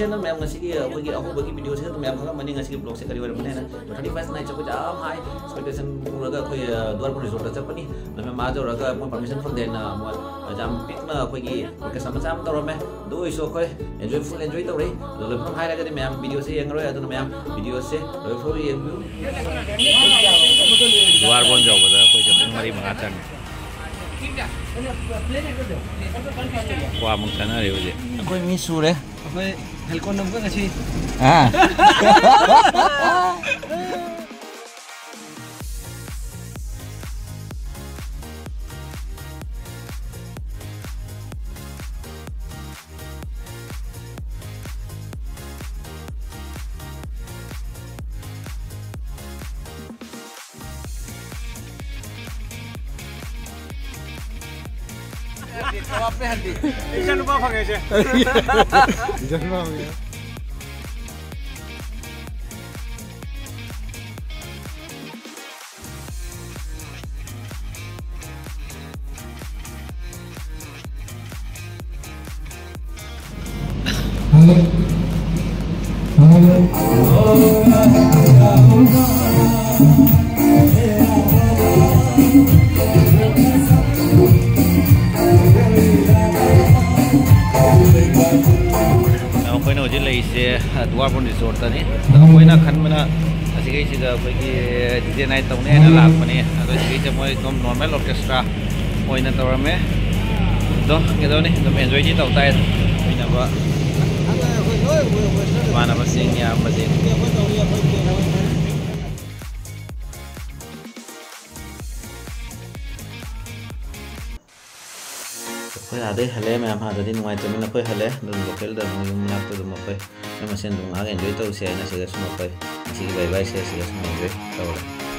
channel ma'am ngasih aku bagi video saya ma'am खा money ngasih blog से करी वाले बने ना तो 31 नाइट चको जाम हाई एक्सपेक्टेशन पूरा कोई द्वार पर रिसोर्ट चप पनी मैं मा जो रगा मैं परमिशन फंग देना मैं जाम पिकना कोई की ओके समझ आम तो मैं दो इसो कोई एंजॉय फुल एंजॉय तो रही तो लेकिन हाई लगा मैम वीडियो से यंग रोया तो मैम वीडियो से फुल ये द्वार बन जाओ बता कोई जब मरी मंगाचन Wah, mungkin ada ya. Aku misu deh. Aku helkon nunggu nggak sih? Jawabnya Handi. Jangan lupa pakai aja. Jangan lupa ya. Dua pun resort tadi, tapi nak kan mana asyik aja pergi DJ night tahun ni, nak lag mana, atau asyik aja mau normal orchestra, mau ini tahu ramai, doh kita ni, kita enjoy je tahu tay, ini apa, mana pasing ya masih. Koi ada hale मैं हम ada di nuai temen koi hale dan lokal dan yung nak tu dum koi मैं machine दूंगा enjoy तो उसे ना सिर्फ सुनो koi, सिर्फ bye bye से सिर्फ enjoy tahu